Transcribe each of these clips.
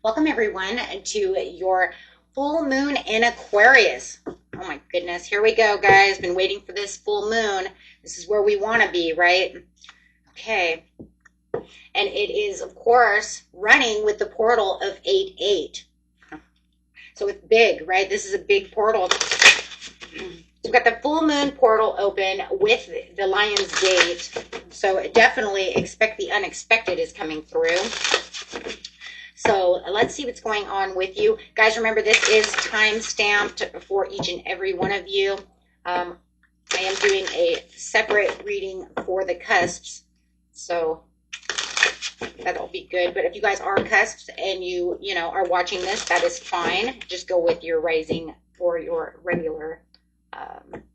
Welcome everyone to your full moon in Aquarius. Oh my goodness, here we go, guys. Been waiting for this full moon. This is where we want to be, right? Okay. And it is, of course, running with the portal of 8-8. So it's big, right? This is a big portal. So we've got the full moon portal open with the Lion's Gate. So definitely expect the unexpected is coming through. So let's see what's going on with you. Guys, remember this is time stamped for each and every one of you. I am doing a separate reading for the cusps. So that'll be good. But if you guys are cusps and you are watching this, that is fine. Just go with your rising or your regular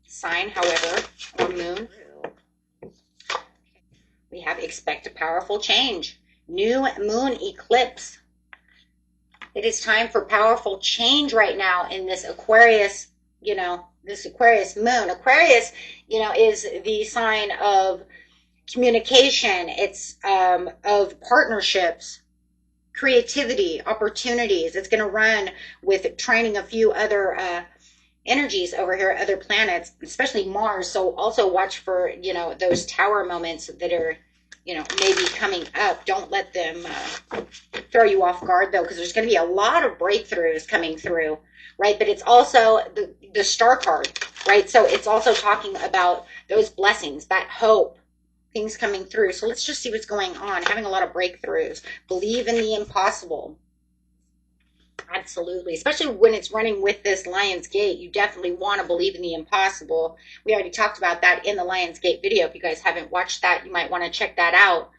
sign, however, or moon. We have expect a powerful change. New moon eclipse. It is time for powerful change right now in this Aquarius, this Aquarius moon. Aquarius, is the sign of communication. It's of partnerships, creativity, opportunities. It's going to run with training a few other energies over here, other planets, especially Mars. So also watch for, those tower moments that are, maybe coming up. Don't let them throw you off guard, though, because there's going to be a lot of breakthroughs coming through, right? But it's also the star card, right? So it's also talking about those blessings, that hope, things coming through. So let's just see what's going on. Having a lot of breakthroughs. Believe in the impossible. Absolutely. Especially when it's running with this Lion's Gate, you definitely want to believe in the impossible. We already talked about that in the Lion's Gate video. If you guys haven't watched that, you might want to check that out.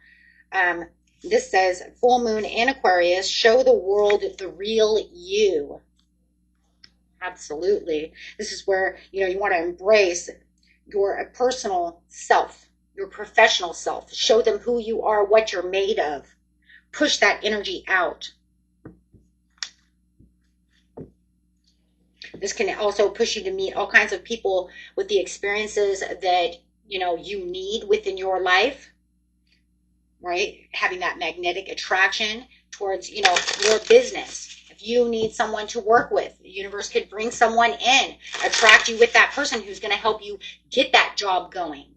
This says, full moon in Aquarius, show the world the real you. Absolutely. This is where, you want to embrace your personal self, your professional self. Show them who you are, what you're made of. Push that energy out. This can also push you to meet all kinds of people with the experiences that, you need within your life, right? Having that magnetic attraction towards, your business. If you need someone to work with, the universe could bring someone in, attract you with that person who's going to help you get that job going,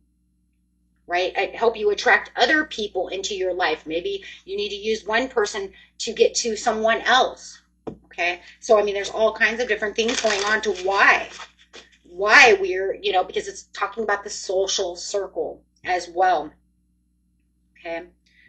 right? Help you attract other people into your life. Maybe you need to use one person to get to someone else. Okay, so there's all kinds of different things going on to why we're, because it's talking about the social circle as well. Okay,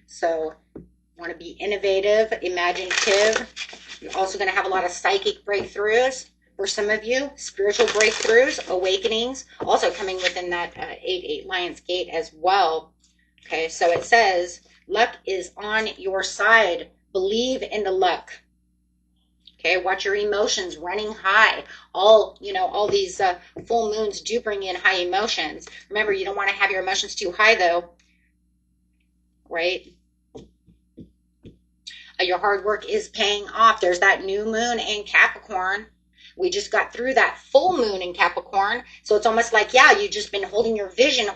so you want to be innovative, imaginative. You're also going to have a lot of psychic breakthroughs for some of you, spiritual breakthroughs, awakenings, also coming within that 8-8 Lion's Gate as well. Okay, so it says, luck is on your side. Believe in the luck. Okay, watch your emotions running high. All these full moons do bring in high emotions. Remember, you don't want to have your emotions too high, though, right? Your hard work is paying off. There's that new moon in Capricorn. We just got through that full moon in Capricorn. So it's almost like, yeah, you've just been holding your vision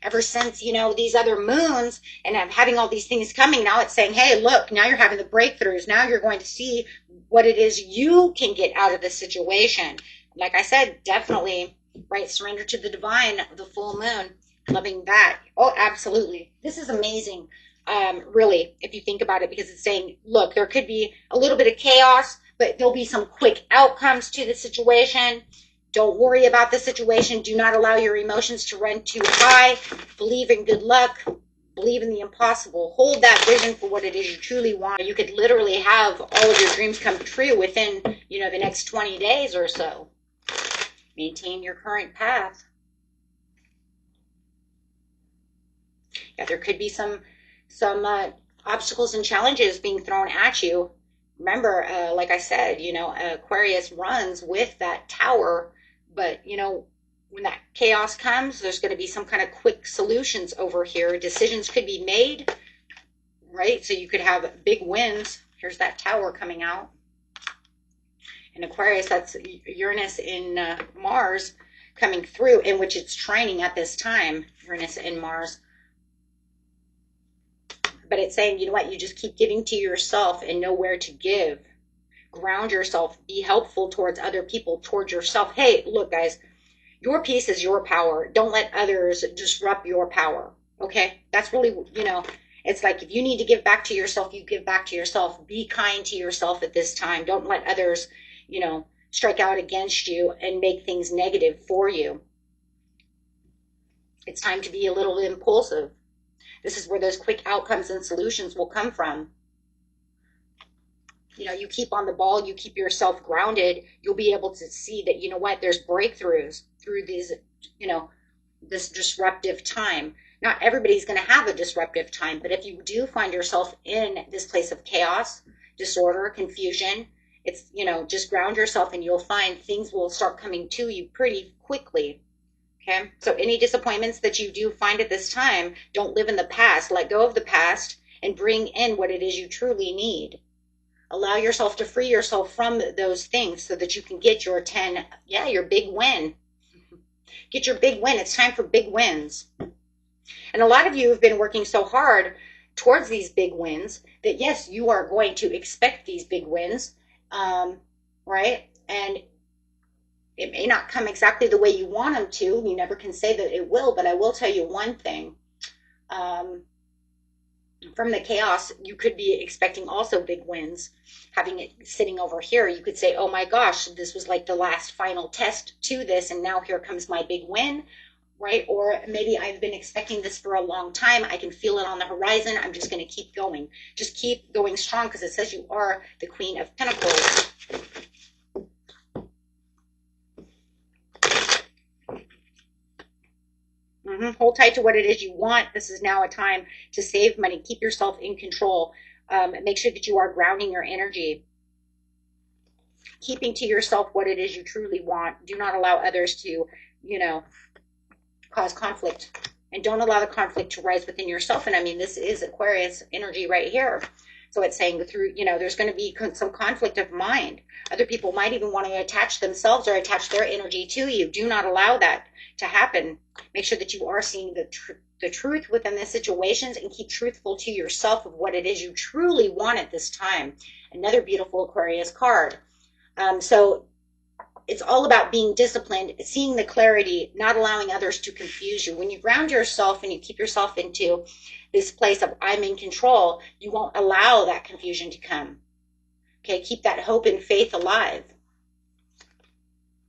ever since, these other moons and having all these things coming. Now it's saying, hey, look, now you're having the breakthroughs. Now you're going to see what it is you can get out of the situation. Like I said, definitely, right? Surrender to the divine, the full moon. Loving that. Oh, absolutely. This is amazing. Really, if you think about it, because it's saying, look, there could be a little bit of chaos, but there'll be some quick outcomes to the situation. Don't worry about the situation. Do not allow your emotions to run too high. Believe in good luck. Believe in the impossible. Hold that vision for what it is you truly want. You could literally have all of your dreams come true within, the next 20 days or so. Maintain your current path. Yeah, there could be some obstacles and challenges being thrown at you. Remember, like I said, Aquarius runs with that tower, but, when that chaos comes, there's going to be some kind of quick solutions over here. Decisions could be made, right? So you could have big wins. Here's that tower coming out. In Aquarius, that's Uranus in Mars coming through, in which it's trining at this time, Uranus and Mars. But it's saying, you know what, you just keep giving to yourself and know where to give. Ground yourself, be helpful towards other people, towards yourself. Hey, look, guys, your peace is your power. Don't let others disrupt your power. Okay? That's really, you know, it's like if you need to give back to yourself, you give back to yourself. Be kind to yourself at this time. Don't let others, you know, strike out against you and make things negative for you. It's time to be a little impulsive. This is where those quick outcomes and solutions will come from. You know, you keep on the ball, you keep yourself grounded, you'll be able to see that, you know what, there's breakthroughs through these, you know, this disruptive time. Not everybody's going to have a disruptive time, but if you do find yourself in this place of chaos, disorder, confusion, it's, you know, just ground yourself and you'll find things will start coming to you pretty quickly. Okay, so any disappointments that you do find at this time, don't live in the past. Let go of the past and bring in what it is you truly need. Allow yourself to free yourself from those things so that you can get your 10, yeah, your big win. Get your big win. It's time for big wins. And a lot of you have been working so hard towards these big wins that, yes, you are going to expect these big wins, right? And it may not come exactly the way you want them to. You never can say that it will, but I will tell you one thing. From the chaos, you could be expecting also big wins. Having it sitting over here, you could say, oh my gosh, this was like the last final test to this, and now here comes my big win, right? Or maybe I've been expecting this for a long time. I can feel it on the horizon. I'm just going to keep going. Just keep going strong, because it says you are the Queen of Pentacles. Hold tight to what it is you want. This is now a time to save money. Keep yourself in control. Make sure that you are grounding your energy. Keeping to yourself what it is you truly want. Do not allow others to, you know, cause conflict. And don't allow the conflict to rise within yourself. And I mean, this is Aquarius energy right here. So it's saying through, you know, there's going to be some conflict of mind. Other people might even want to attach themselves or attach their energy to you. Do not allow that to happen. Make sure that you are seeing the truth within the situations, and keep truthful to yourself of what it is you truly want at this time. Another beautiful Aquarius card. So it's all about being disciplined, seeing the clarity, not allowing others to confuse you. When you ground yourself and you keep yourself into this place of I'm in control, you won't allow that confusion to come. Okay, keep that hope and faith alive.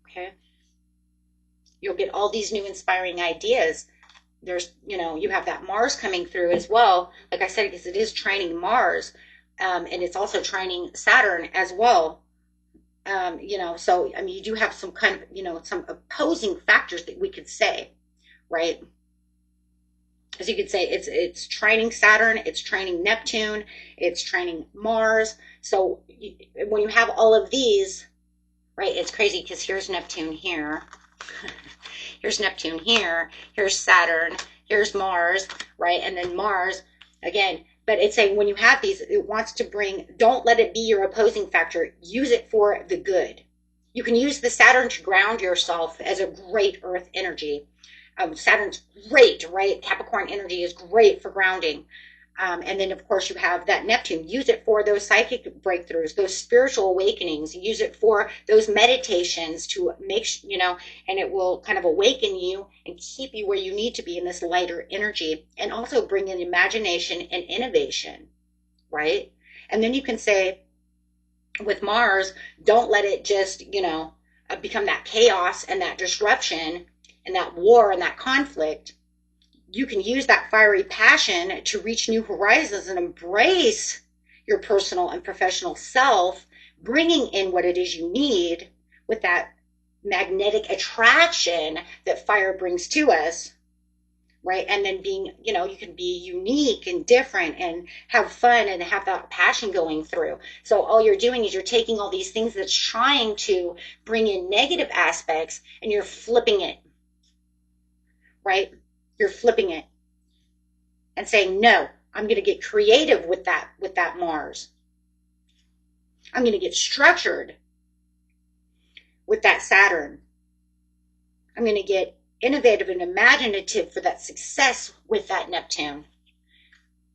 Okay. You'll get all these new inspiring ideas. There's, you know, you have that Mars coming through as well. Like I said, because it is trining Mars, and it's also trining Saturn as well. You know, so, I mean, you do have some kind of, you know, some opposing factors that we could say, right? As you could say, it's trining Saturn, it's trining Neptune, it's trining Mars. So when you have all of these, right, it's crazy because here's Neptune here. Here's Neptune here, here's Saturn, here's Mars, right? And then Mars again. But it's saying when you have these, it wants to bring, don't let it be your opposing factor. Use it for the good. You can use the Saturn to ground yourself as a great earth energy. Saturn's great, right? Capricorn energy is great for grounding. And then, of course, you have that Neptune. Use it for those psychic breakthroughs, those spiritual awakenings. Use it for those meditations to make, you know, and it will kind of awaken you and keep you where you need to be in this lighter energy, and also bring in imagination and innovation, right? And then you can say with Mars, don't let it just, you know, become that chaos and that disruption and that war and that conflict. You can use that fiery passion to reach new horizons and embrace your personal and professional self, bringing in what it is you need with that magnetic attraction that fire brings to us, right? And then being, you know, you can be unique and different and have fun and have that passion going through. So all you're doing is you're taking all these things that's trying to bring in negative aspects and you're flipping it, right? You're flipping it and saying, no, I'm going to get creative with that Mars. I'm going to get structured. with that Saturn. I'm going to get innovative and imaginative for that success with that Neptune.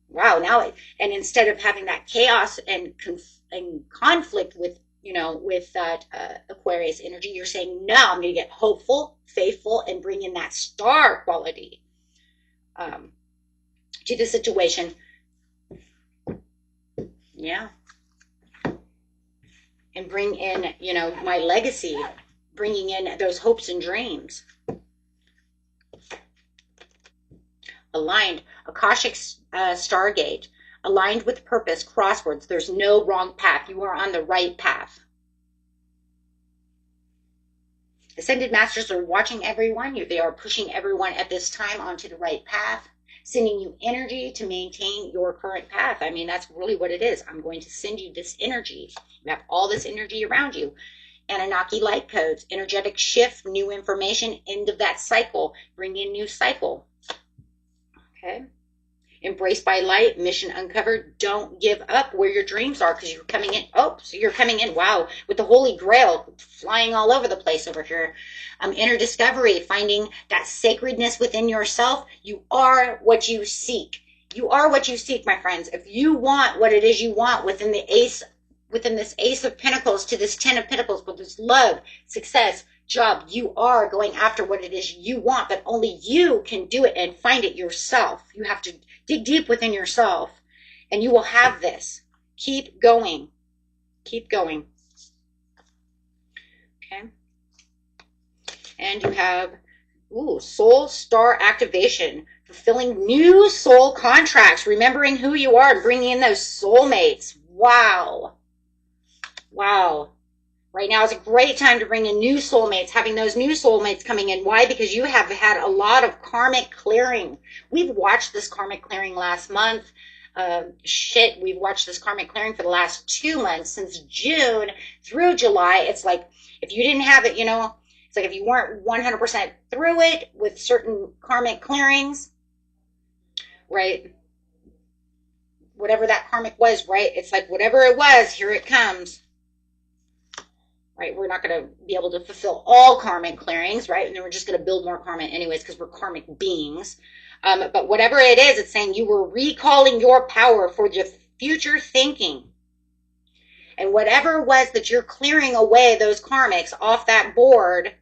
Wow, now, and instead of having that chaos and conflict with, you know, with that Aquarius energy, you're saying, no, I'm going to get hopeful, faithful, and bring in that star quality to the situation. Yeah. And bring in, you know, my legacy, bringing in those hopes and dreams. Aligned, Akashic Stargate, aligned with purpose, crosswords. There's no wrong path. You are on the right path. Ascended Masters are watching everyone. They are pushing everyone at this time onto the right path, sending you energy to maintain your current path. I mean, that's really what it is. I'm going to send you this energy. You have all this energy around you. Anunnaki light codes, energetic shift, new information, end of that cycle, bring in new cycle. Okay. Embraced by light, mission uncovered. Don't give up where your dreams are, because you're coming in. Oh, so you're coming in. Wow. With the Holy Grail flying all over the place over here. Inner discovery, finding that sacredness within yourself. You are what you seek. You are what you seek, my friends. If you want what it is you want within this Ace of Pentacles to this 10 of Pentacles, with this love, success, job, you are going after what it is you want, but only you can do it and find it yourself. You have to dig deep within yourself, and you will have this. Keep going. Keep going. Okay. And you have, soul star activation, fulfilling new soul contracts, remembering who you are and bringing in those soulmates. Wow. Wow. Right now is a great time to bring in new soulmates, having those new soulmates coming in. Why? Because you have had a lot of karmic clearing. We've watched this karmic clearing last month. We've watched this karmic clearing for the last 2 months, since June through July. It's like, if you didn't have it, you know, it's like if you weren't 100% through it with certain karmic clearings, right? Whatever that karmic was, right? It's like, whatever it was, here it comes. Right, we're not going to be able to fulfill all karmic clearings, right? And then we're just going to build more karma anyways, because we're karmic beings. But whatever it is, it's saying you were recalling your power for your future thinking. And whatever it was that you're clearing away those karmics off that board,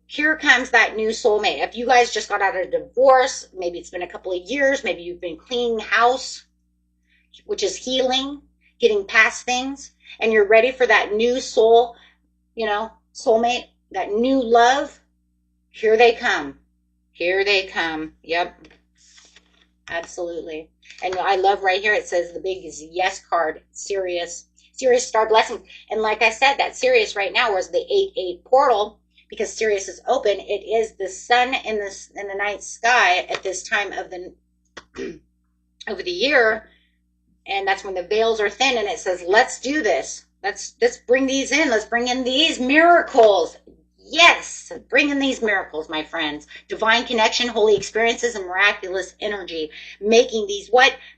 here comes that new soulmate. If you guys just got out of a divorce, maybe it's been a couple of years, maybe you've been cleaning house, which is healing, getting past things, and you're ready for that new soul, you know, soulmate, that new love, here they come. Here they come. Yep. Absolutely. And I love right here, it says the big yes card, Sirius star blessings. And like I said, that Sirius right now was the 8-8 portal, because Sirius is open. It is the sun in the night sky at this time of the year. And that's when the veils are thin, and it says, let's do this. Let's bring these in. Let's bring in these miracles. Yes, bring in these miracles, my friends. Divine connection, holy experiences, and miraculous energy. Making these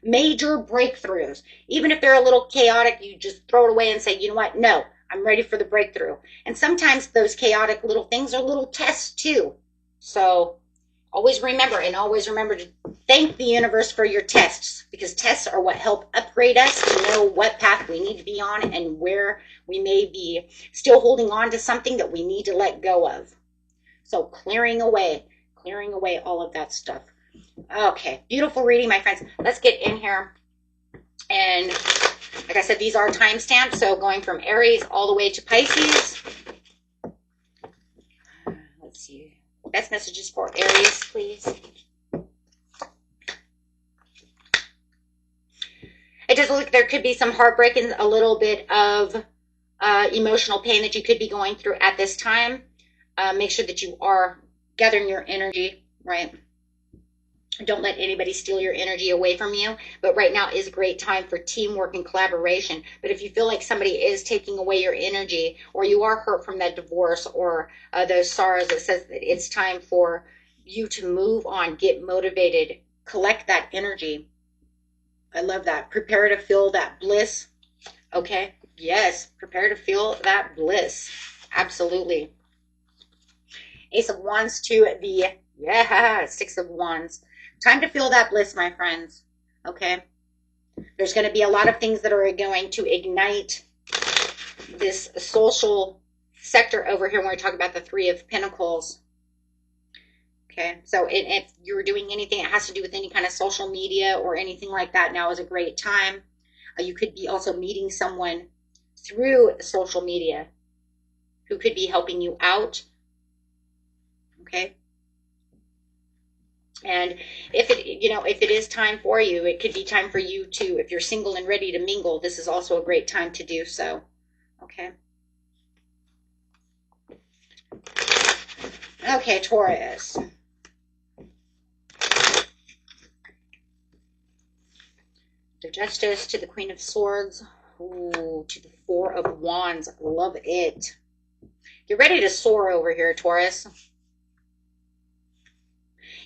major breakthroughs. Even if they're a little chaotic, you just throw it away and say, you know what? No, I'm ready for the breakthrough. And sometimes those chaotic little things are little tests too. So always remember to thank the universe for your tests, because tests are what help upgrade us to know what path we need to be on and where we may be still holding on to something that we need to let go of. So clearing away all of that stuff. Okay, beautiful reading, my friends. Let's get in here. And like I said, these are timestamped, so going from Aries all the way to Pisces. Let's see. Best messages for Aries, please. It does look like there could be some heartbreak and a little bit of emotional pain that you could be going through at this time. Make sure that you are gathering your energy, right? Don't let anybody steal your energy away from you. But right now is a great time for teamwork and collaboration. But if you feel like somebody is taking away your energy, or you are hurt from that divorce or those sorrows, it says that it's time for you to move on, get motivated, collect that energy. I love that. Prepare to feel that bliss. Okay. Yes. Prepare to feel that bliss. Absolutely. Ace of Wands to the, yeah, Six of Wands. Time to feel that bliss, my friends. Okay. There's going to be a lot of things that are going to ignite this social sector over here when we talk about the Three of Pentacles. Okay, so if you're doing anything that has to do with any kind of social media or anything like that, now is a great time. You could be also meeting someone through social media who could be helping you out. Okay. And if it is time for you, it could be time for you to, if you're single and ready to mingle, this is also a great time to do so. Okay. Okay, Taurus. The Justice to the Queen of Swords. Ooh, to the Four of Wands. Love it. Get ready to soar over here, Taurus.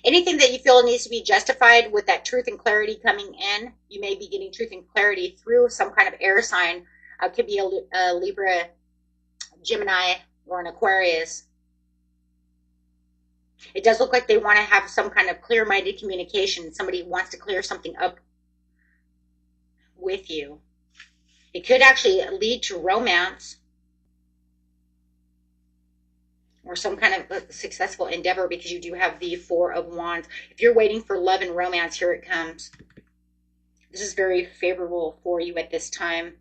Anything that you feel needs to be justified with that truth and clarity coming in, you may be getting truth and clarity through some kind of air sign. Could be a Libra, Gemini, or an Aquarius. It does look like they want to have some kind of clear-minded communication. Somebody wants to clear something up with you. It could actually lead to romance or some kind of successful endeavor, because you do have the Four of Wands. If you're waiting for love and romance, here it comes. This is very favorable for you at this time.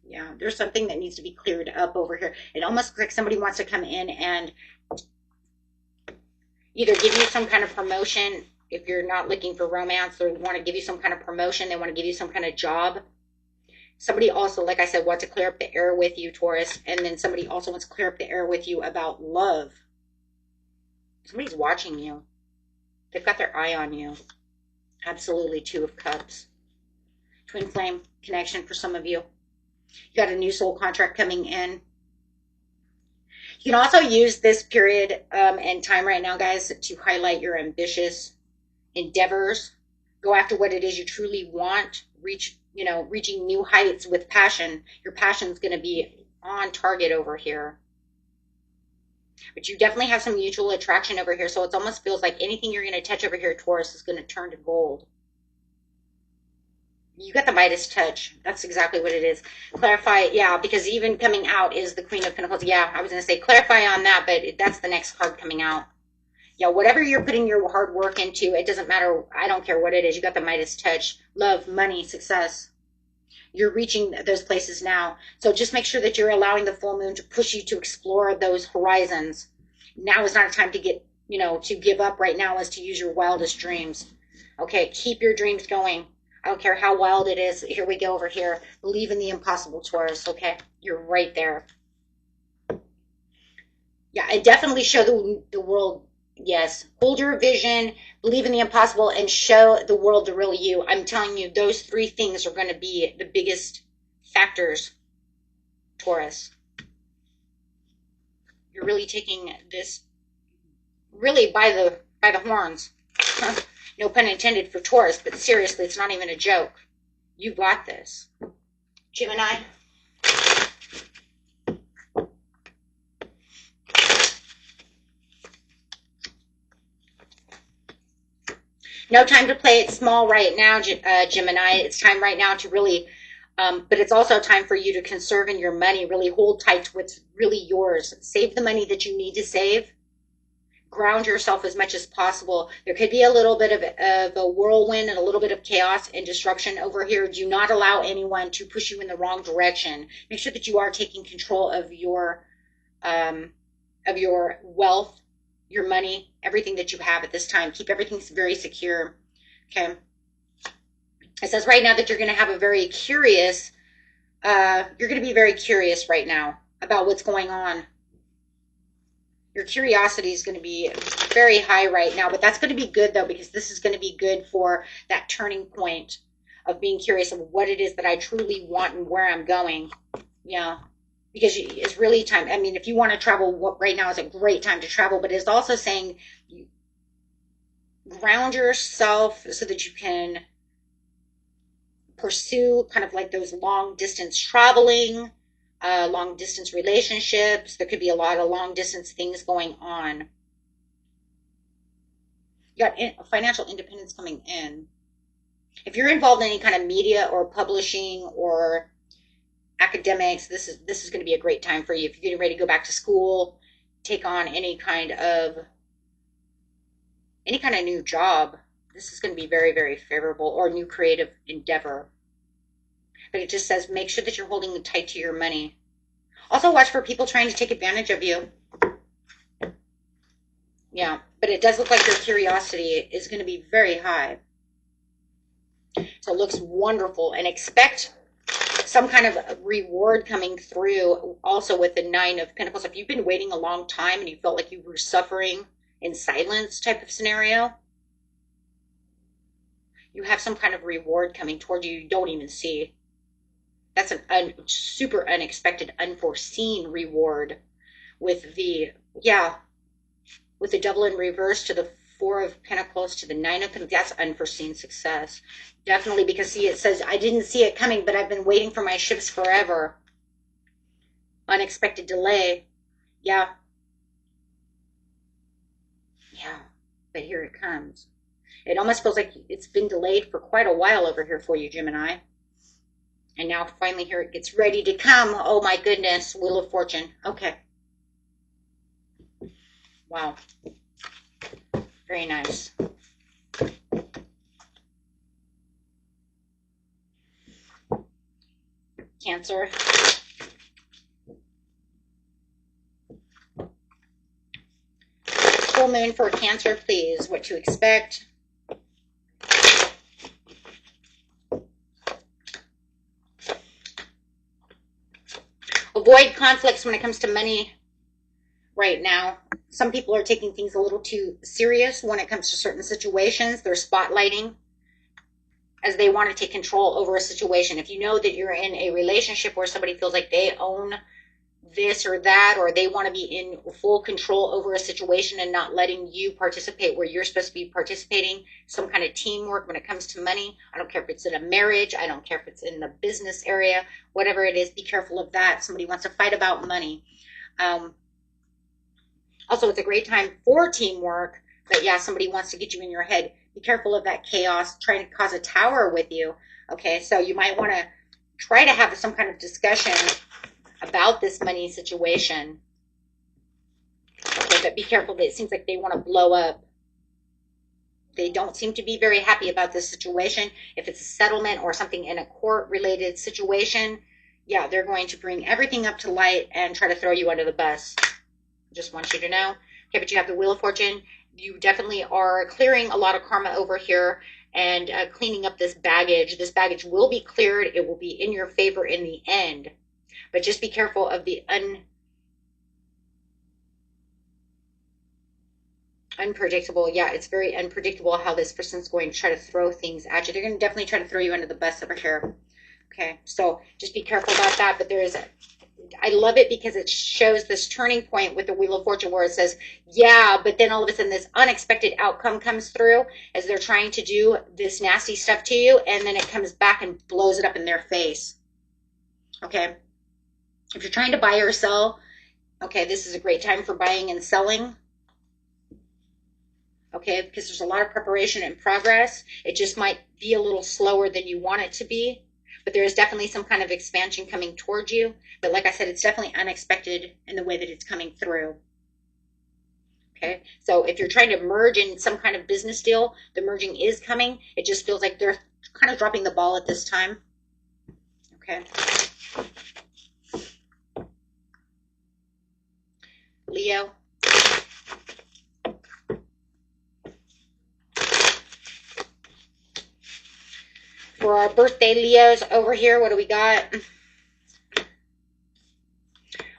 Yeah, there's something that needs to be cleared up over here. It almost looks like somebody wants to come in and either give you some kind of promotion if you're not looking for romance, or want to give you some kind of promotion. They want to give you some kind of job. Somebody also, like I said, wants to clear up the air with you, Taurus. And then somebody also wants to clear up the air with you about love. Somebody's watching you. They've got their eye on you. Absolutely. Two of Cups. Twin flame connection for some of you. You got a new soul contract coming in. You can also use this period and time right now, guys, to highlight your ambitious endeavors. Go after what it is you truly want. Reaching new heights with passion. Your passion is going to be on target over here. But you definitely have some mutual attraction over here. So it almost feels like anything you're going to touch over here, Taurus, is going to turn to gold. You got the Midas touch. That's exactly what it is. Clarify, yeah, because even coming out is the Queen of Pentacles. Yeah, I was going to say clarify on that, but that's the next card coming out. Yeah, whatever you're putting your hard work into, it doesn't matter. I don't care what it is. You got the Midas touch. Love, money, success. You're reaching those places now. So just make sure that you're allowing the full moon to push you to explore those horizons. Now is not a time to get, to give up. Right now is to use your wildest dreams. Okay, keep your dreams going. I don't care how wild it is. Here we go over here. Believe in the impossible, Taurus. Okay, you're right there. Yeah, and definitely show the world. Yes, hold your vision, believe in the impossible, and show the world the real you. I'm telling you, those three things are going to be the biggest factors, Taurus. You're really taking this really by the horns. No pun intended for Taurus, but seriously, it's not even a joke. You got this. Gemini. No time to play it small right now, Gemini. It's time right now to really, but it's also time for you to conserve in your money. Really hold tight to what's really yours. Save the money that you need to save. Ground yourself as much as possible. There could be a little bit of a whirlwind and a little bit of chaos and destruction over here. Do not allow anyone to push you in the wrong direction. Make sure that you are taking control of your wealth, your money, everything that you have at this time. Keep everything very secure. Okay. It says right now that you're going to have a very curious, you're going to be very curious right now about what's going on. Your curiosity is going to be very high right now, but that's going to be good though, because this is going to be good for that turning point of being curious of what it is that I truly want and where I'm going. Yeah. Because it's really time. I mean, if you want to travel, right now is a great time to travel, but it's also saying ground yourself so that you can pursue kind of like those long distance traveling, long distance relationships. There could be a lot of long distance things going on. You got financial independence coming in. If you're involved in any kind of media or publishing or academics, this is going to be a great time for you. If you're getting ready to go back to school, take on any kind of new job, this is going to be very, very favorable, or new creative endeavor. But it just says make sure that you're holding tight to your money. Also watch for people trying to take advantage of you. Yeah, but it does look like your curiosity is going to be very high. So it looks wonderful, and expect some kind of reward coming through also with the Nine of Pentacles. If you've been waiting a long time and you felt like you were suffering in silence type of scenario, you have some kind of reward coming toward you don't even see. That's an super unexpected, unforeseen reward with the, yeah, with the Devil in reverse to the Four of Pentacles to the Nine of Pentacles. That's unforeseen success. Definitely, because see, it says, I didn't see it coming, but I've been waiting for my ships forever. Unexpected delay. Yeah. Yeah, but here it comes. It almost feels like it's been delayed for quite a while over here for you, Gemini. And now finally here it gets ready to come. Oh my goodness, Wheel of Fortune. Okay. Wow. Very nice. Cancer. Full moon for Cancer, please. What to expect. Avoid conflicts when it comes to money right now. Some people are taking things a little too serious when it comes to certain situations. They're spotlighting as they want to take control over a situation. If you know that you're in a relationship where somebody feels like they own this or that, or they want to be in full control over a situation and not letting you participate where you're supposed to be participating, some kind of teamwork when it comes to money. I don't care if it's in a marriage. I don't care if it's in the business area, whatever it is, be careful of that. Somebody wants to fight about money. Also, it's a great time for teamwork, but yeah, somebody wants to get you in your head. Be careful of that chaos trying to cause a tower with you. Okay, so you might want to try to have some kind of discussion about this money situation. Okay, but be careful. It seems like they want to blow up. They don't seem to be very happy about this situation. If it's a settlement or something in a court-related situation, yeah, they're going to bring everything up to light and try to throw you under the bus. Just want you to know. Okay, but you have the Wheel of Fortune. You definitely are clearing a lot of karma over here and cleaning up this baggage. This baggage will be cleared. It will be in your favor in the end. But just be careful of the unpredictable. Yeah, it's very unpredictable how this person's going to try to throw things at you. They're going to definitely try to throw you under the bus over here. Okay, so just be careful about that. But there is I love it because it shows this turning point with the Wheel of Fortune where it says, yeah, but then all of a sudden this unexpected outcome comes through as they're trying to do this nasty stuff to you, and then it comes back and blows it up in their face. Okay. If you're trying to buy or sell, okay, this is a great time for buying and selling. Okay, because there's a lot of preparation and progress. It just might be a little slower than you want it to be. But there is definitely some kind of expansion coming towards you. But like I said, it's definitely unexpected in the way that it's coming through. Okay, so if you're trying to merge in some kind of business deal, the merging is coming. It just feels like they're kind of dropping the ball at this time. Okay. Leo. For our birthday Leos over here, what do we got?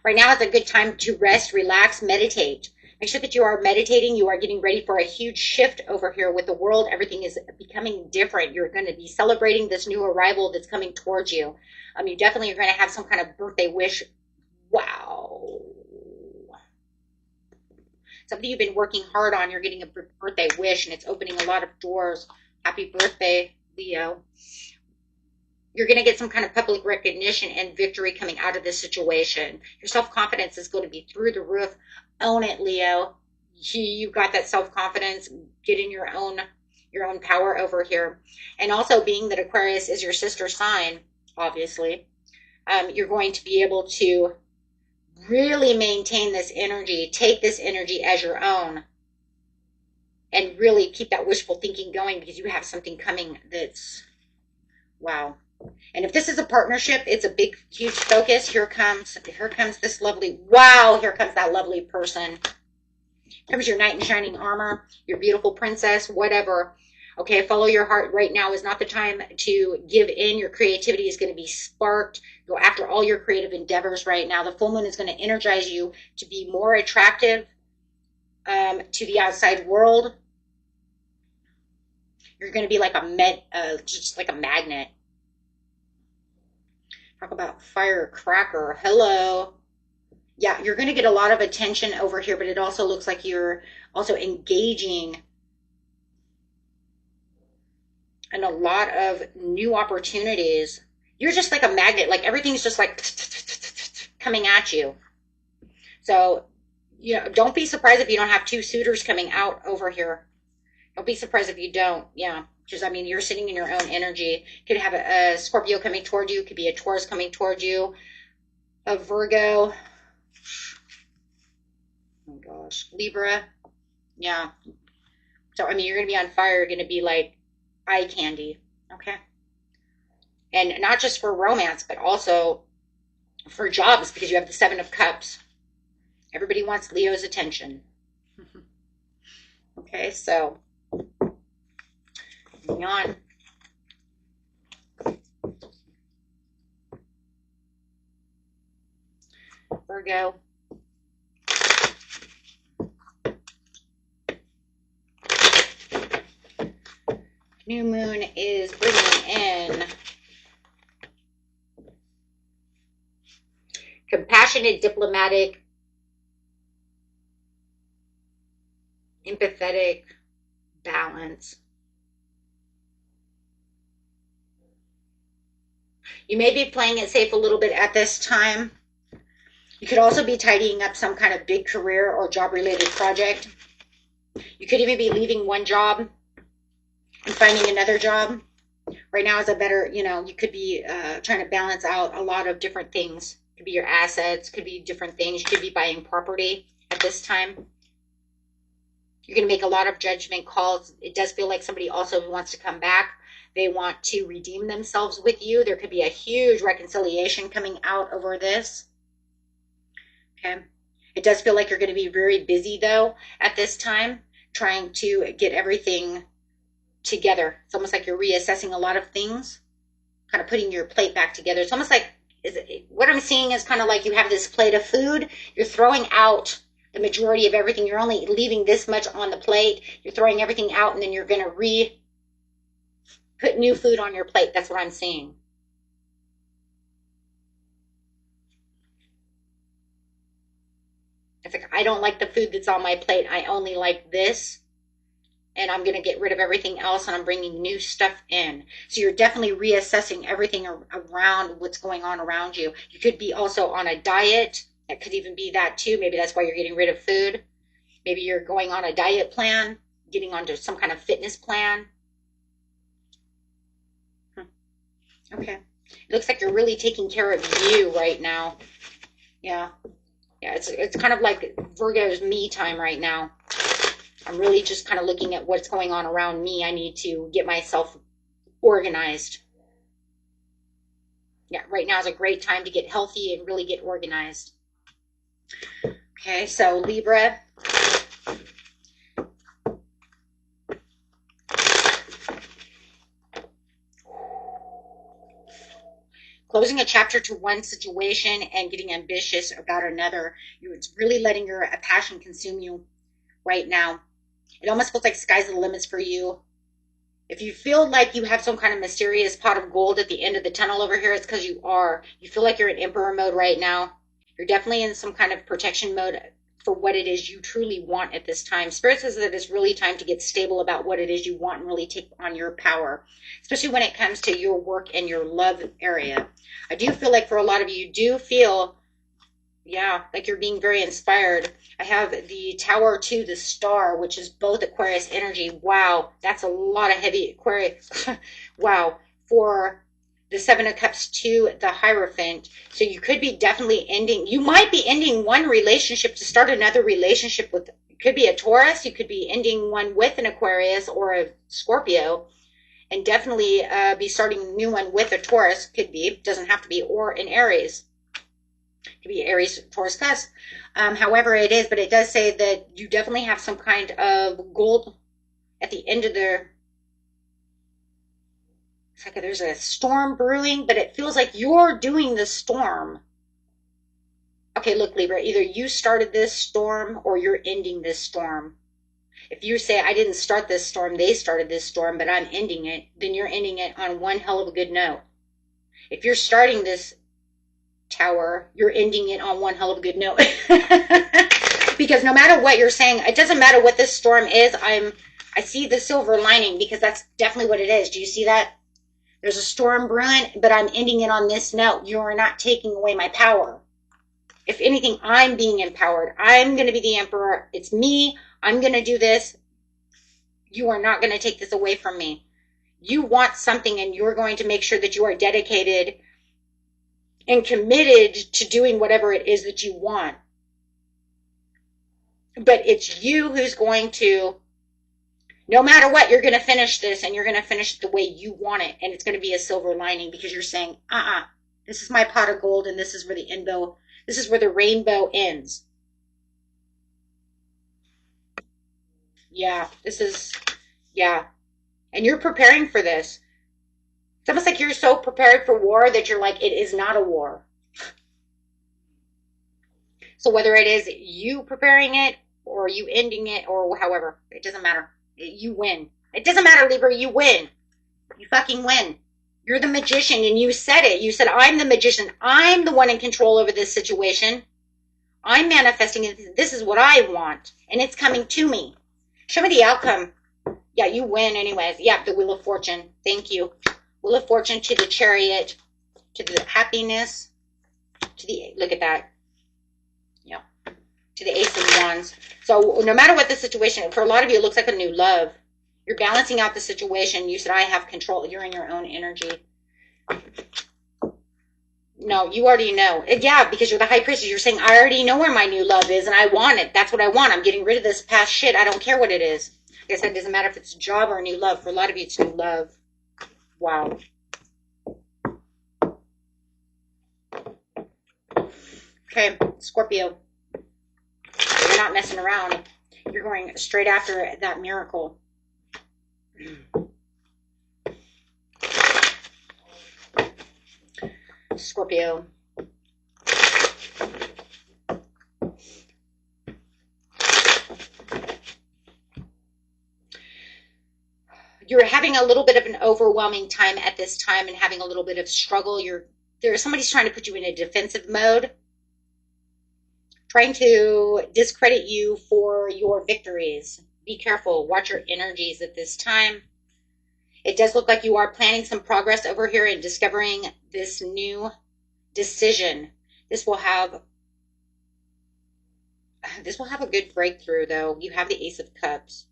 Right now is a good time to rest, relax, meditate. Make sure that you are meditating. You are getting ready for a huge shift over here with the world. Everything is becoming different. You're going to be celebrating this new arrival that's coming towards you. You definitely are going to have some kind of birthday wish. Wow. Something you've been working hard on. You're getting a birthday wish, and it's opening a lot of doors. Happy birthday, Leo. You're going to get some kind of public recognition and victory coming out of this situation. Your self-confidence is going to be through the roof. Own it, Leo. You've got that self-confidence. Get in your own power over here. And also, being that Aquarius is your sister sign, obviously, you're going to be able to really maintain this energy, take this energy as your own, and really keep that wishful thinking going, because you have something coming that's, wow. And if this is a partnership, it's a big, huge focus. Here comes this lovely, wow, here comes that lovely person. Here comes your knight in shining armor, your beautiful princess, whatever. Okay, follow your heart. Right now is not the time to give in. Your creativity is going to be sparked. Go after all your creative endeavors right now. The full moon is going to energize you to be more attractive to the outside world. You're going to be like just like a magnet. Talk about firecracker. Hello. Yeah, you're going to get a lot of attention over here, but it also looks like you're also engaging in a lot of new opportunities. You're just like a magnet. Like everything's just like coming at you. So, you know, don't be surprised if you don't have two suitors coming out over here. Don't be surprised if you don't. Yeah. Because, I mean, you're sitting in your own energy. Could have a Scorpio coming toward you. Could be a Taurus coming toward you. A Virgo. Oh my gosh. Libra. Yeah. So, I mean, you're going to be on fire. You're going to be like eye candy. Okay. And not just for romance, but also for jobs, because you have the Seven of Cups. Everybody wants Leo's attention. Okay, so moving on. Virgo. New moon is bringing in compassionate, diplomatic, empathetic balance. You may be playing it safe a little bit at this time. You could also be tidying up some kind of big career or job related project. You could even be leaving one job and finding another job. Right now is a better, you know, you could be trying to balance out a lot of different things. Could be your assets, could be different things. You could be buying property at this time. You're going to make a lot of judgment calls. It does feel like somebody also wants to come back. They want to redeem themselves with you. There could be a huge reconciliation coming out over this. Okay. It does feel like you're going to be very busy, though, at this time, trying to get everything together. It's almost like you're reassessing a lot of things, kind of putting your plate back together. It's almost like, what I'm seeing is kind of like you have this plate of food. You're throwing out the majority of everything. You're only leaving this much on the plate. You're throwing everything out, and then you're going to put new food on your plate. That's what I'm seeing. It's like, I don't like the food that's on my plate. I only like this. And I'm going to get rid of everything else, and I'm bringing new stuff in. So you're definitely reassessing everything around what's going on around you. You could be also on a diet. That could even be that too. Maybe that's why you're getting rid of food. Maybe you're going on a diet plan, getting onto some kind of fitness plan. Okay. It looks like you're really taking care of you right now. Yeah. Yeah, it's kind of like Virgo's me time right now. I'm really just kind of looking at what's going on around me. I need to get myself organized. Yeah, right now is a great time to get healthy and really get organized. Okay, so Libra. Closing a chapter to one situation and getting ambitious about another. It's really letting your passion consume you right now. It almost feels like sky's the limits for you. If you feel like you have some kind of mysterious pot of gold at the end of the tunnel over here, it's because you are. You feel like you're in emperor mode right now. You're definitely in some kind of protection mode for what it is you truly want at this time. Spirit says that it's really time to get stable about what it is you want and really take on your power, especially when it comes to your work and your love area. I do feel like for a lot of you do feel, yeah, like you're being very inspired. I have the Tower to the Star, which is both Aquarius energy. Wow, that's a lot of heavy Aquarius. Wow. For the Seven of Cups to the Hierophant. So you could be definitely ending, you might be ending one relationship to start another relationship with, it could be a Taurus, you could be ending one with an Aquarius or a Scorpio, and definitely be starting a new one with a Taurus, could be, doesn't have to be, or an Aries. It could be Aries, Taurus, cusp. However it is, but it does say that you definitely have some kind of gold at the end of their, it's like there's a storm brewing, but it feels like you're doing the storm. Okay, look, Libra, either you started this storm or you're ending this storm. If you say, I didn't start this storm, they started this storm, but I'm ending it, then you're ending it on one hell of a good note. If you're starting this Tower, you're ending it on one hell of a good note. Because no matter what you're saying, it doesn't matter what this storm is, I see the silver lining, because that's definitely what it is. Do you see that? There's a storm brewing, but I'm ending it on this note. You are not taking away my power. If anything, I'm being empowered. I'm going to be the emperor. It's me. I'm going to do this. You are not going to take this away from me. You want something, and you're going to make sure that you are dedicated and committed to doing whatever it is that you want. But it's you who's going to, no matter what, you're going to finish this, and you're going to finish it the way you want it. And it's going to be a silver lining, because you're saying, this is my pot of gold, and this is where this is where the rainbow ends. Yeah, yeah. And you're preparing for this. It's almost like you're so prepared for war that you're like, it is not a war. So whether it is you preparing it or you ending it or however, it doesn't matter. You win. It doesn't matter, Libra, you win. You fucking win. You're the magician, and you said it. You said, I'm the magician. I'm the one in control over this situation. I'm manifesting it. This is what I want, and it's coming to me. Show me the outcome. Yeah, you win anyways. Yeah, the Wheel of Fortune. Thank you. Wheel of Fortune to the Chariot, to the happiness, to the, look at that. Yeah, to the Ace of Wands. So no matter what the situation, for a lot of you, it looks like a new love. You're balancing out the situation. You said, I have control. You're in your own energy. No, you already know. Yeah, because you're the High Priestess. You're saying, I already know where my new love is, and I want it. That's what I want. I'm getting rid of this past shit. I don't care what it is. Like I said, it doesn't matter if it's a job or a new love. For a lot of you, it's new love. Wow. Okay, Scorpio. You're not messing around. You're going straight after that miracle. Scorpio. You're having a little bit of an overwhelming time at this time and having a little bit of struggle. Somebody's trying to put you in a defensive mode, trying to discredit you for your victories. Be careful. Watch your energies at this time. It does look like you are planning some progress over here in discovering this new decision. This will have a good breakthrough, though. You have the Ace of Cups.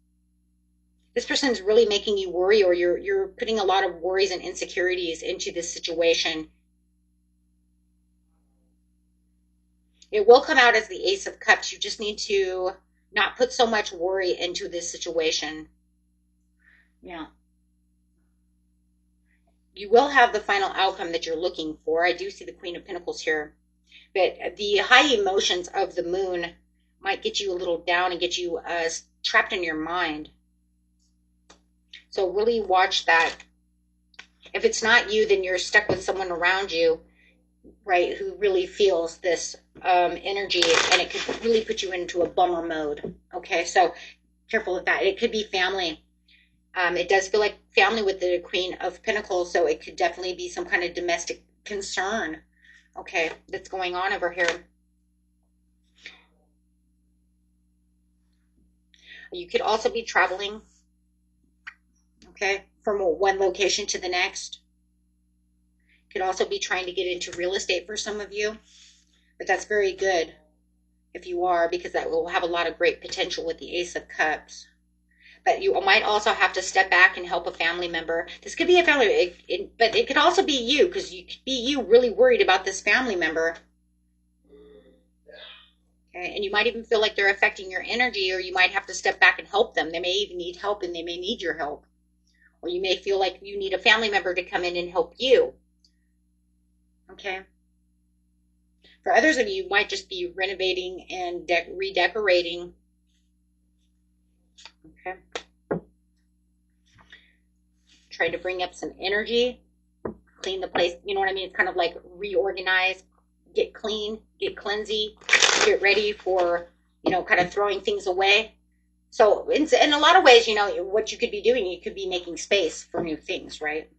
This person's really making you worry, or you're putting a lot of worries and insecurities into this situation. It will come out as the Ace of Cups. You just need to not put so much worry into this situation. Yeah. You will have the final outcome that you're looking for. I do see the Queen of Pentacles here. But the high emotions of the moon might get you a little down and get you trapped in your mind. So really watch that. If it's not you, then you're stuck with someone around you, right, who really feels this energy, and it could really put you into a bummer mode. Okay, so careful with that. It could be family. It does feel like family with the Queen of Pentacles, so it could definitely be some kind of domestic concern, okay, that's going on over here. You could also be traveling, okay, from one location to the next. Could also be trying to get into real estate for some of you, but that's very good if you are, because that will have a lot of great potential with the Ace of Cups. But you might also have to step back and help a family member. This could be a family, but it could also be you, because you could be you really worried about this family member. Okay, and you might even feel like they're affecting your energy, or you might have to step back and help them. They may even need help, and they may need your help. Or you may feel like you need a family member to come in and help you. Okay. For others of you, you might just be renovating and redecorating. Okay. Trying to bring up some energy, clean the place. You know what I mean? It's kind of like reorganize, get clean, get cleansy, get ready for, you know, kind of throwing things away. So in a lot of ways, you know, what you could be doing, you could be making space for new things, right?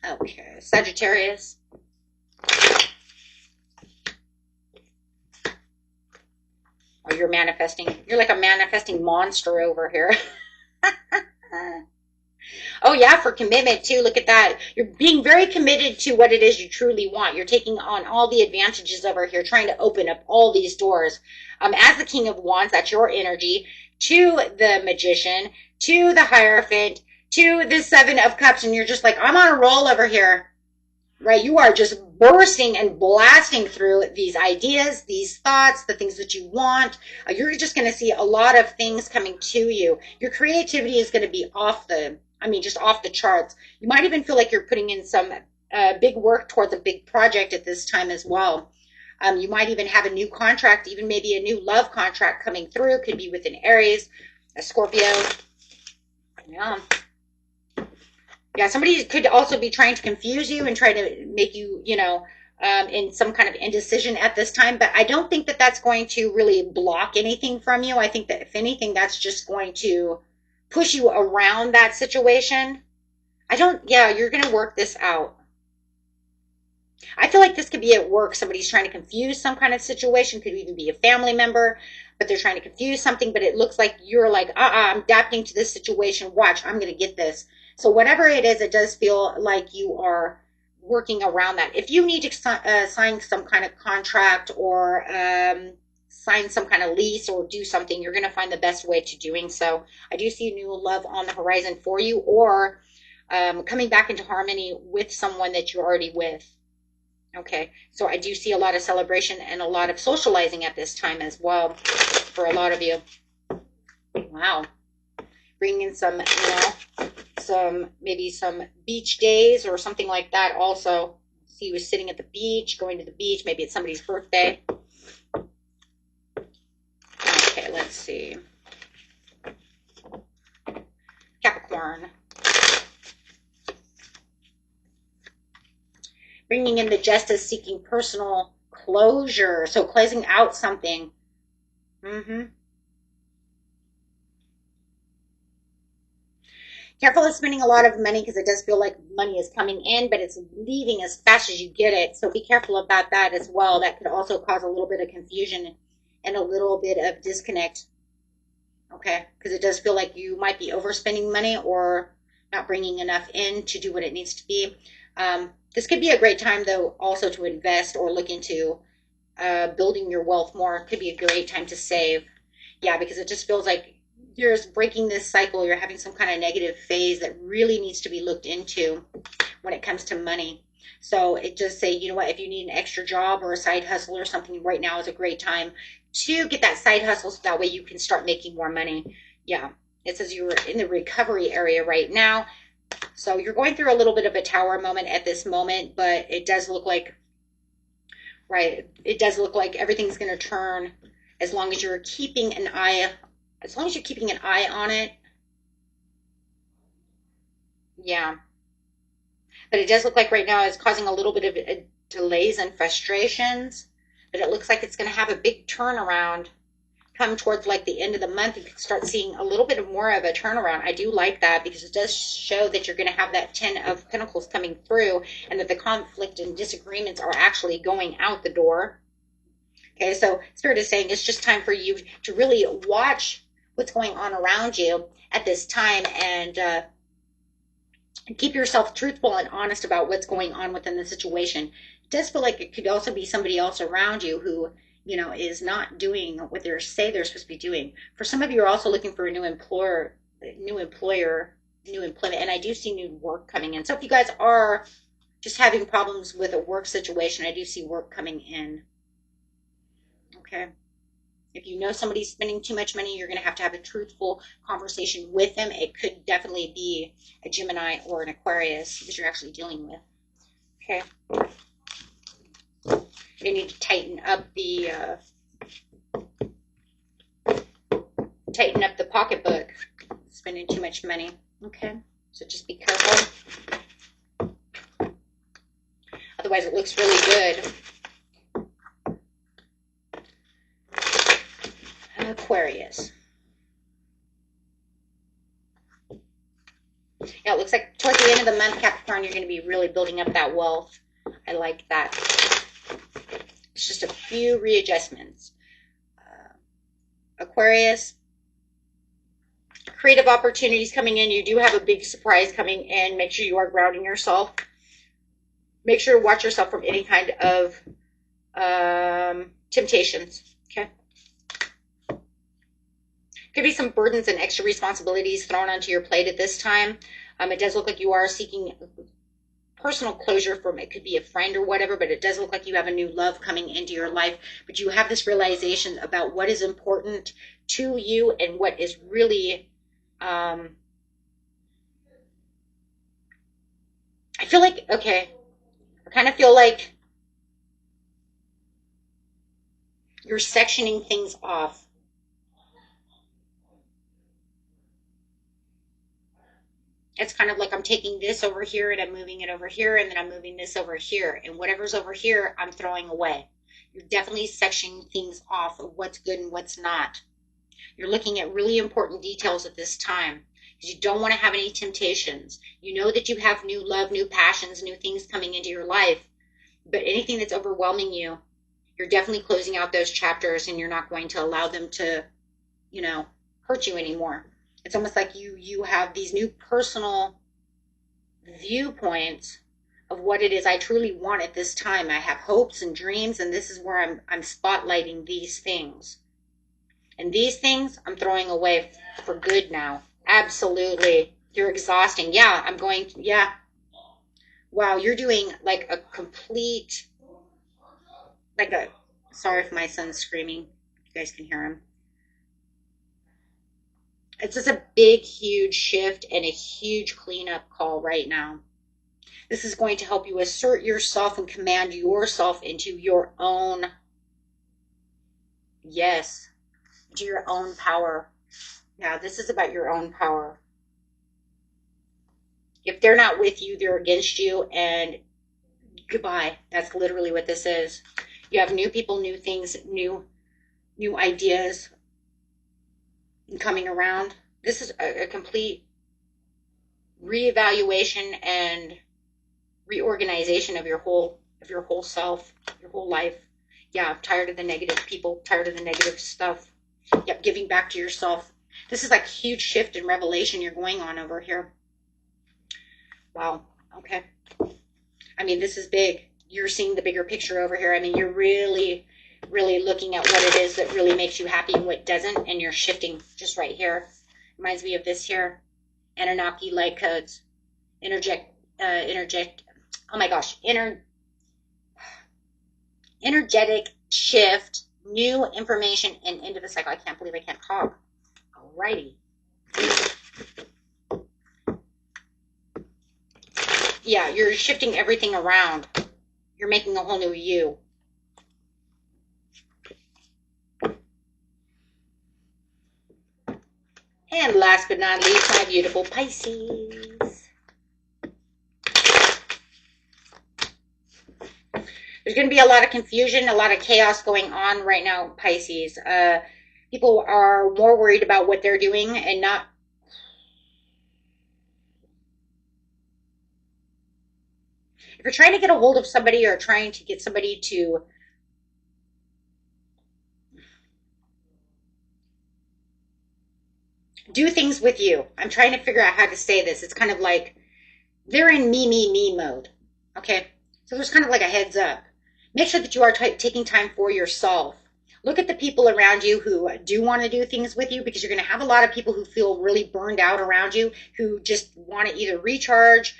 Okay, Sagittarius. Oh, you're manifesting. You're like a manifesting monster over here. Oh yeah, for commitment too. Look at that. You're being very committed to what it is you truly want. You're taking on all the advantages over here, trying to open up all these doors. As the King of Wands, that's your energy, to the Magician, to the Hierophant, to the Seven of Cups, and you're just like, I'm on a roll over here. Right? You are just bursting and blasting through these ideas, these thoughts, the things that you want. You're just going to see a lot of things coming to you. Your creativity is going to be just off the charts. You might even feel like you're putting in some big work towards a big project at this time as well. You might even have a new contract, even maybe a new love contract coming through. Could be with an Aries, a Scorpio. Yeah. Yeah, somebody could also be trying to confuse you and try to make you, you know, in some kind of indecision at this time. But I don't think that that's going to really block anything from you. I think that if anything, that's just going to push you around that situation. You're going to work this out. I feel like this could be at work. Somebody's trying to confuse some kind of situation. Could even be a family member, but they're trying to confuse something. But it looks like you're like, I'm adapting to this situation. Watch, I'm going to get this. So whatever it is, it does feel like you are working around that. If you need to sign some kind of contract or sign some kind of lease or do something, you're going to find the best way to doing so. I do see new love on the horizon for you, or coming back into harmony with someone that you're already with. Okay, so I do see a lot of celebration and a lot of socializing at this time as well for a lot of you. Wow. Bring in some, you know, maybe some beach days or something like that also. See you sitting at the beach, going to the beach. Maybe it's somebody's birthday. Okay, let's see. Capricorn. Bringing in the Justice, seeking personal closure. So closing out something. Careful of spending a lot of money, because it does feel like money is coming in, but it's leaving as fast as you get it. So be careful about that as well. That could also cause a little bit of confusion and a little bit of disconnect. Okay, because it does feel like you might be overspending money or not bringing enough in to do what it needs to be. This could be a great time, though, also to invest or look into building your wealth more. It could be a great time to save. Yeah, because it just feels like you're breaking this cycle. You're having some kind of negative phase that really needs to be looked into when it comes to money. So it does say, you know what, if you need an extra job or a side hustle or something, right now is a great time to get that side hustle, so that way you can start making more money. Yeah, it says you're in the recovery area right now. So you're going through a little bit of a tower moment at this moment, but it does look like, it does look like everything's going to turn as long as you're keeping an eye on it. Yeah. But it does look like right now it's causing a little bit of delays and frustrations, but it looks like it's going to have a big turnaround come towards like the end of the month. You can start seeing a little bit more of a turnaround. I do like that, because it does show that you're going to have that 10 of Pentacles coming through, and that the conflict and disagreements are actually going out the door. Okay, so Spirit is saying it's just time for you to really watch what's going on around you at this time, and keep yourself truthful and honest about what's going on within the situation. It does feel like it could also be somebody else around you who, you know, is not doing what they say they're supposed to be doing. For some of you are also looking for a new employer, new employment, and I do see new work coming in. So if you guys are just having problems with a work situation, I do see work coming in. Okay. If you know somebody's spending too much money, you're going to have a truthful conversation with them. It could definitely be a Gemini or an Aquarius that you're actually dealing with. Okay. You need to tighten up the pocketbook. Spending too much money. Okay. So just be careful. Otherwise, it looks really good. Aquarius. Yeah, it looks like towards the end of the month, Capricorn, you're going to be really building up that wealth. I like that. It's just a few readjustments. Aquarius, creative opportunities coming in. You do have a big surprise coming in. Make sure you are grounding yourself. Make sure to watch yourself from any kind of temptations. Okay. Could be some burdens and extra responsibilities thrown onto your plate at this time. It does look like you are seeking personal closure from, it could be a friend or whatever, but it does look like you have a new love coming into your life. But you have this realization about what is important to you and what is really, I feel like, okay, I kind of feel like you're sectioning things off. It's kind of like I'm taking this over here and I'm moving it over here, and then I'm moving this over here, and whatever's over here I'm throwing away. You're definitely sectioning things off of what's good and what's not. You're looking at really important details at this time because you don't want to have any temptations. You know that you have new love, new passions, new things coming into your life, but anything that's overwhelming you, you're definitely closing out those chapters, and you're not going to allow them to, you know, hurt you anymore. It's almost like you have these new personal viewpoints of what it is I truly want at this time. I have hopes and dreams, and this is where I'm spotlighting these things. And these things I'm throwing away for good now. Absolutely. You're exhausting. Yeah, yeah. Wow, you're doing like a complete, sorry if my son's screaming. You guys can hear him. It's just a big, huge shift and a huge cleanup call right now. This is going to help you assert yourself and command yourself into your own, yes, into your own power. Yeah, this is about your own power. If they're not with you, they're against you, and goodbye. That's literally what this is. You have new people, new things, new ideas coming around. This is a complete reevaluation and reorganization of your whole self, your whole life. Yeah, I'm tired of the negative people, tired of the negative stuff. Yep, giving back to yourself. This is like a huge shift in revelation you're going on over here. Wow. Okay. I mean, this is big. You're seeing the bigger picture over here. I mean, you're really, really looking at what it is that really makes you happy and what doesn't, and you're shifting just right here. Reminds me of this here. Anunnaki light codes. Interject. Oh my gosh. Energetic shift. New information and into the cycle. I can't believe I can't talk. Alrighty. Yeah, you're shifting everything around. You're making a whole new you. And last but not least, my beautiful Pisces. There's going to be a lot of confusion, a lot of chaos going on right now, Pisces. People are more worried about what they're doing and not. If you're trying to get a hold of somebody or trying to get somebody to do things with you. I'm trying to figure out how to say this. It's kind of like they're in me mode. Okay? So there's kind of like a heads up. Make sure that you are taking time for yourself. Look at the people around you who do want to do things with you, because you're going to have a lot of people who feel really burned out around you, who just want to either recharge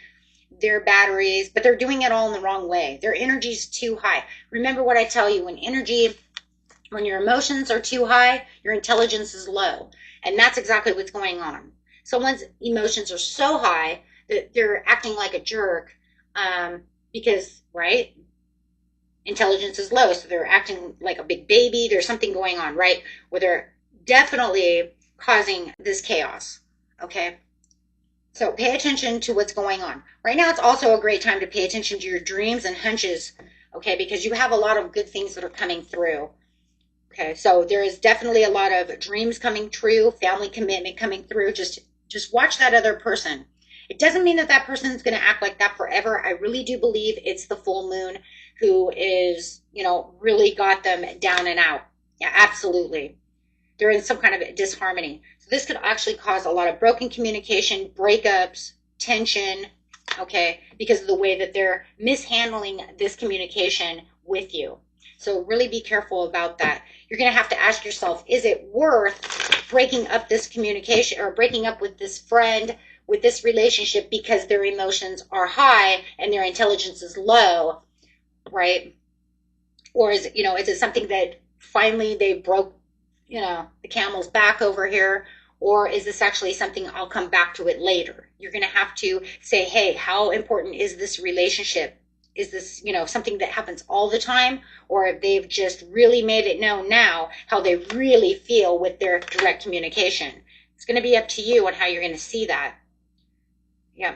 their batteries, but they're doing it all in the wrong way. Their energy's too high. Remember what I tell you, when your emotions are too high, your intelligence is low. And that's exactly what's going on. Someone's emotions are so high that they're acting like a jerk, because, right? Intelligence is low, so they're acting like a big baby. There's something going on, right? Where they're definitely causing this chaos, okay? So pay attention to what's going on. Right now, it's also a great time to pay attention to your dreams and hunches, okay? Because you have a lot of good things that are coming through, okay? So there is definitely a lot of dreams coming true, family commitment coming through. Just watch that other person. It doesn't mean that that person is going to act like that forever. I really do believe it's the full moon who is, really got them down and out. Yeah, absolutely. They're in some kind of disharmony. So this could actually cause a lot of broken communication, breakups, tension, okay, because of the way that they're mishandling this communication with you. So really be careful about that. You're going to have to ask yourself, is it worth breaking up this communication or breaking up with this friend, with this relationship, because their emotions are high and their intelligence is low, right? Or is it something that finally they broke, the camel's back over here? Or is this actually something I'll come back to it later? You're going to have to say, hey, how important is this relationship? Is this, something that happens all the time? Or if they've just really made it known now how they really feel with their direct communication? It's going to be up to you on how you're going to see that. Yeah.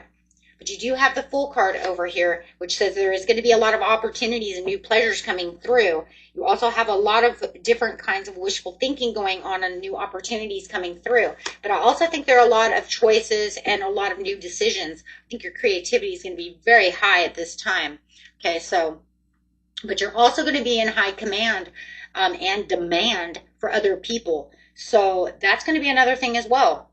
But you do have the Fool card over here, which says there is going to be a lot of opportunities and new pleasures coming through. You also have a lot of different kinds of wishful thinking going on and new opportunities coming through. But I also think there are a lot of choices and a lot of new decisions. I think your creativity is going to be very high at this time. Okay, but you're also going to be in high command and demand for other people. So that's going to be another thing as well.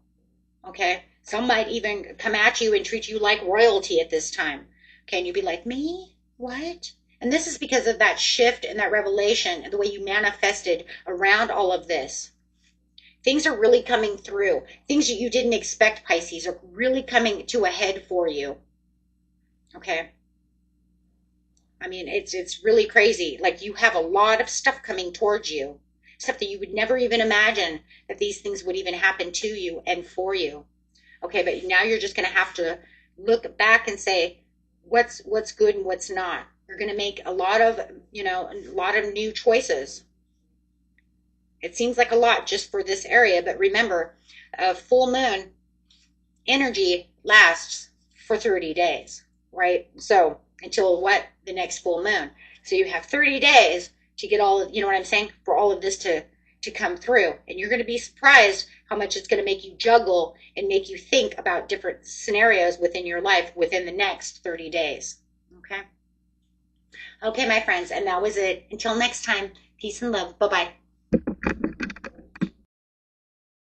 Okay. Some might even come at you and treat you like royalty at this time. Okay, and you'd be like, me? What? And this is because of that shift and that revelation and the way you manifested around all of this. Things are really coming through. Things that you didn't expect, Pisces, are really coming to a head for you. Okay? I mean, it's really crazy. Like, you have a lot of stuff coming towards you. Stuff that you would never even imagine that these things would even happen to you and for you. Okay, but now you're just going to have to look back and say, what's good and what's not. You're going to make a lot of new choices. It seems like a lot just for this area, but remember, a full moon energy lasts for 30 days, right? So until the next full moon. So you have 30 days to get all, what I'm saying, for all of this to come through. And you're going to be surprised how much it's going to make you juggle and make you think about different scenarios within your life within the next 30 days. Okay? Okay, my friends, and that was it. Until next time, peace and love. Bye-bye.